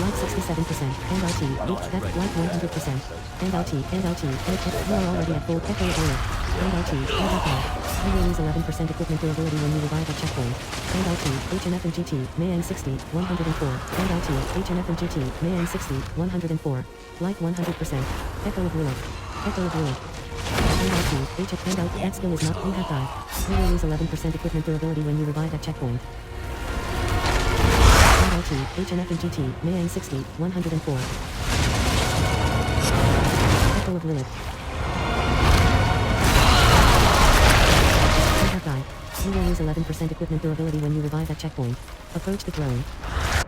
like 67%, and LT, that's like 100%, and LT, you are already at full echo of Lilith, and LT, you will lose 11% equipment durability when you revive at checkpoint, and LT, HNF and GT, Mayang 60, 104, and LT, HNF and GT, Mayang 60, 104, like 100%, echo of Lilith, and LT, HF, and LT, that skill is not, you have died, you will lose 11% equipment durability when you revive at checkpoint. LT, HNF and GT, Mayang 60, 104. Echo of Lilith. You have died. You will lose 11% equipment durability when you revive at checkpoint. Approach the throne.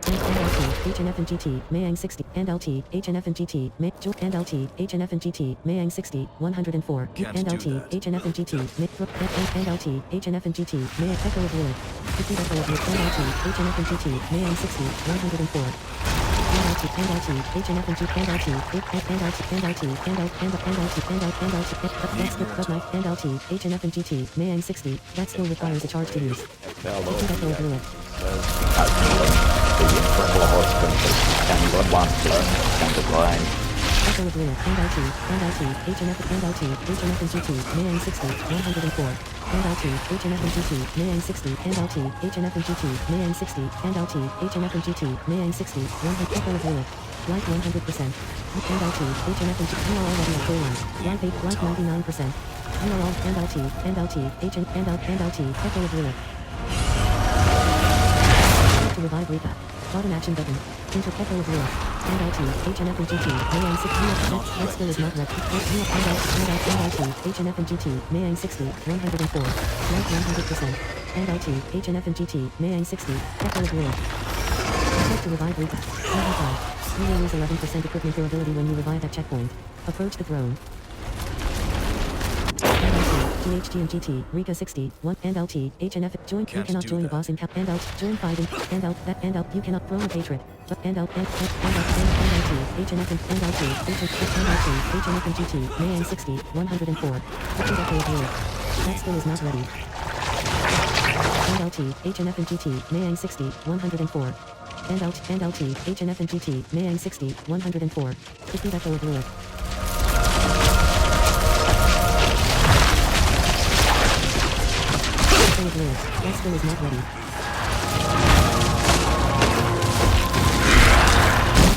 And LT, HNF and GT, Mayang 60, and LT, HNF and GT, and LT, HNF and GT, Mayang 60, 104, and LT, HNF and GT, and LT, HNF and GT, Mayang Echo of Lilith, defeat Echo of Lilith, and LT, HNF and GT, Mayang 60, 104, and LT, HNF and GT, and LT, and LT, HNF and GT, Mayang 60, that still requires a charge to use. Defeat Echo of Lilith. Echo of Lilith, and LT, HNF and GT, Mayang 60, 104, and LT, HNF and GT, Mayang 60, and LT, HNF and GT, Mayang 60, and LT, HNF and GT, Mayang 60, 100, Echo of Lilith, like 100%, and LT, HNF and GT, you are already at full life, like 99%, you are all, and LT, Echo of Lilith. To revive recap. Bottom action button. Enter Echo of Lilith. And LT, HNF and GT, Mayang 60, that skill is not red. And LT, HNF and GT, Mayang 60, 104, like 100%. And LT, HNF and GT, Mayang 60, Echo of Lilith. Attempt to revive recap. Level 5. You will lose 11% equipment durability when you revive at checkpoint. Approach the throne. GHG and GT, Rika 60, 1, and LT, HNF, join, you cannot join the boss in cap, and LT, join fighting, and LT, that, and LT, you cannot throw a hatred, but, and LT, and LT, HNF and LT, HNF and GT, Mayang 60, 104, defeat Echo of Lilith, that skill is not ready, and LT, HNF and GT, Mayang 60, 104, and LT, HNF and GT, Mayang 60, 104, defeat Echo of Lilith. Echo of Lilith, that skill is not ready.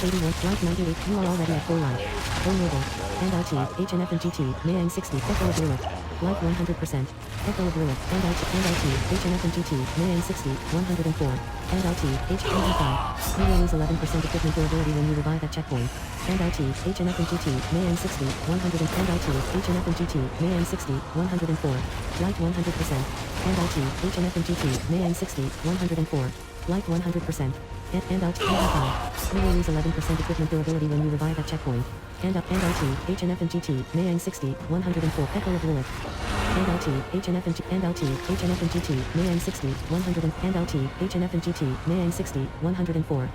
81, like 98, you are already at full life. Vulnerable. And LT, HNF and GT, Mayang 60, Echo of Lilith, like 100%. Echo of Lilith, and LT, HNF and GT, Mayang 60, 104, and LT, HNF, you will lose 11% equipment durability when you revive at checkpoint. And LT, HNF and GT, Mayang 60, 100, and LT, HNF and GT, Mayang 60, 104, like 100%. And LT, HNF and GT, Mayang 60, 104, like 100%. And LT, you will lose 11% equipment durability when you revive at checkpoint. And LT, HNF and GT, Mayang 60, 104, Echo of Lilith. And LT, HNF and HNF and GT, Mayang 60, 100, and LT, HNF and GT, Mayang 60, 104.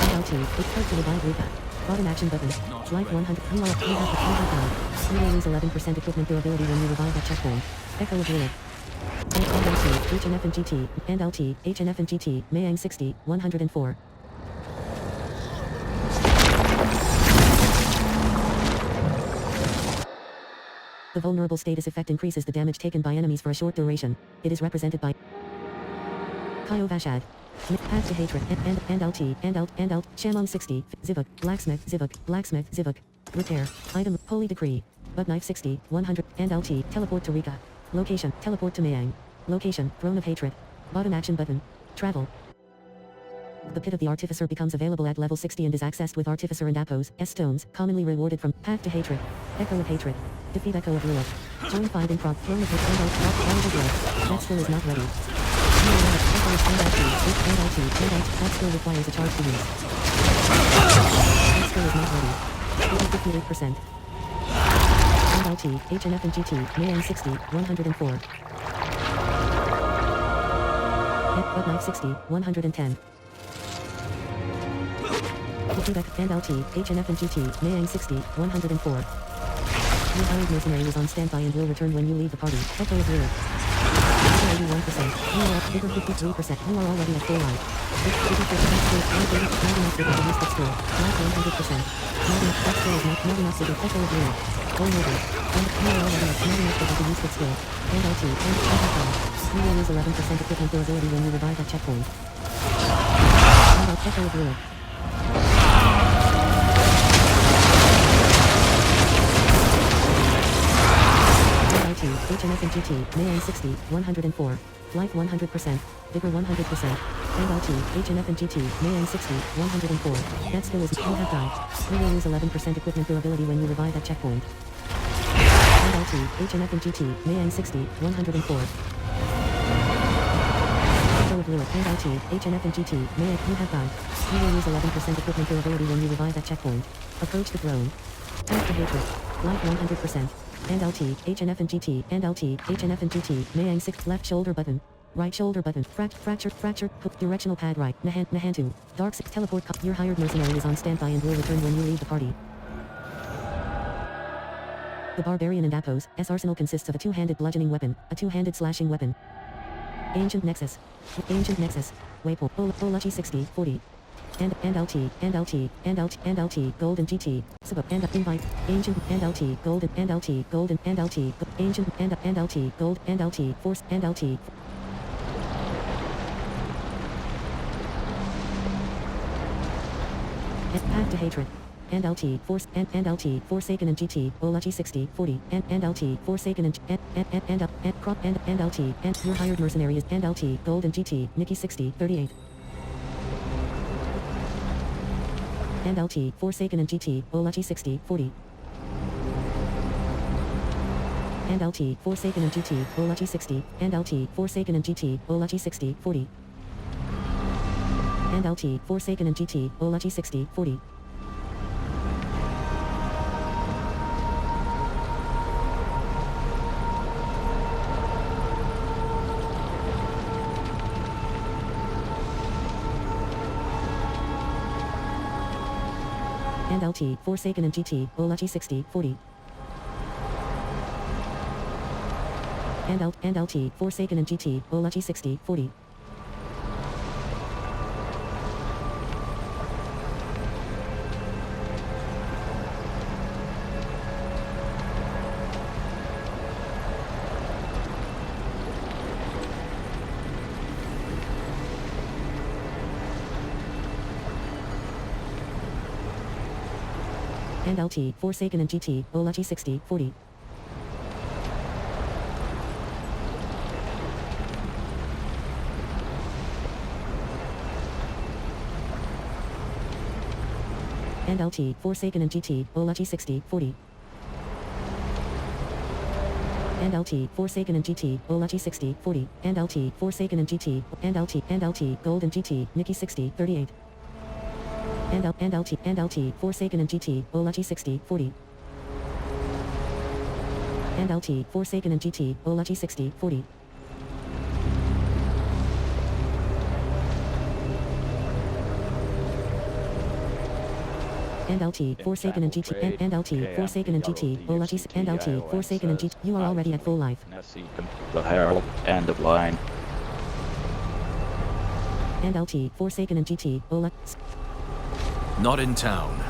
And LT, it's hard to revive recap. Bottom action button. Life 100, you have died. You will lose 11% equipment durability when you revive at checkpoint. Echo of Lilith. And LT, HNF and GT, and LT, HNF and GT, Mayang 60, 104. The vulnerable status effect increases the damage taken by enemies for a short duration. It is represented by Kaio Vashad, Path to Hatred, and LT, Shamon 60, Zivuk, Blacksmith, Zivuk, Repair, Item, Holy Decree, Bud Knife 60, 100, and LT, Teleport to Rika. Location, Teleport to Mayang. Location, Throne of Hatred. Bottom action button. Travel. The Pit of the Artificer becomes available at level 60 and is accessed with Artificer and Appos, S-Stones, commonly rewarded from Path to Hatred. Echo of Hatred. Defeat Echo of Lilith. Join 5 in Prog. Throne of Hatred and LT. That skill is not ready. That skill requires a charge to use. That skill is not ready. 58%. And LT, HNF and GT, Mayang 60, 104. Bud Knife 60, 110. Defeat and LT, HNF and GT, Mayang 60, 104. Your hired mercenary is on standby and will return when you leave the party. Echo of Lilith. 81%. You are bigger 53%. You are already at full life. Bigger 50%. Not enough bigger to use the skill. Life 100%. Not enough. That skill is not enough bigger. Echo of Ruin. Vulnerable. And you are already at not enough bigger to use the skill. And LT. And amplify. You will lose 11% equipment durability when you revive at checkpoint. And Echo of Ruin. HNF and GT, Mayan 60, 104. Life 100%, Vigor 100%. And LT, HNF and GT, Mayan 60, 104. That skill is you have died. You will lose 11% equipment durability when you revive at checkpoint. And LT, HNF and GT, Mayan 60, 104. Echo of Lilith and LT, HNF and GT, Mayan, you have died. You will lose 11% equipment durability when you revive at checkpoint. Approach the throne. Path to hatred. Life 100%. And LT, HNF and GT, and LT, HNF and GT, Mayang 6, left shoulder button, right shoulder button, fracture, hook, directional pad right, Nahantu, dark 6, teleport, your hired mercenary is on standby and will return when you leave the party. The Barbarian and Apos, S arsenal consists of a two-handed bludgeoning weapon, a two-handed slashing weapon. Ancient Nexus, Waypoint, Olachi 60, 40. And LT, Gold and GT, Sub and Invite, Ancient and LT, Gold and LT, Gold and LT, Ancient and LT, Gold and LT, Force and LT. Path to Hatred. And LT, Force and LT, Forsaken and GT, Olachi 60, 40, and LT, Forsaken and Crop and LT, and your hired mercenary is and LT, Gold and GT, Nikki 60, 38. And LT, Forsaken and GT, Olachi 60, 40. And LT, Forsaken and GT, Olachi 60, and LT, Forsaken and GT, Olachi 60, 40. And LT, Forsaken and GT, Olachi 60, 40. And LT, Forsaken and GT, Olachi 60, 40. And LT, Forsaken and GT, Olachi 60, 40. And LT, Forsaken and GT, Olachi 60, 40. And LT, Forsaken and GT, Olachi 60, 40. And LT, Forsaken and GT, Olachi 60, 40. And LT, Forsaken and GT, and LT, Gold and GT, Nikki 60, 38. And LT, Forsaken and GT, Olachi 60, 40. And LT, Forsaken and GT, Olachi 60, 40. And LT, Forsaken and GT, and LT, Forsaken and GT, Olachi, and LT, Forsaken and GT, you are already at full life. The Herald and the Blind. And LT, Forsaken and GT, Olachi. Not in town.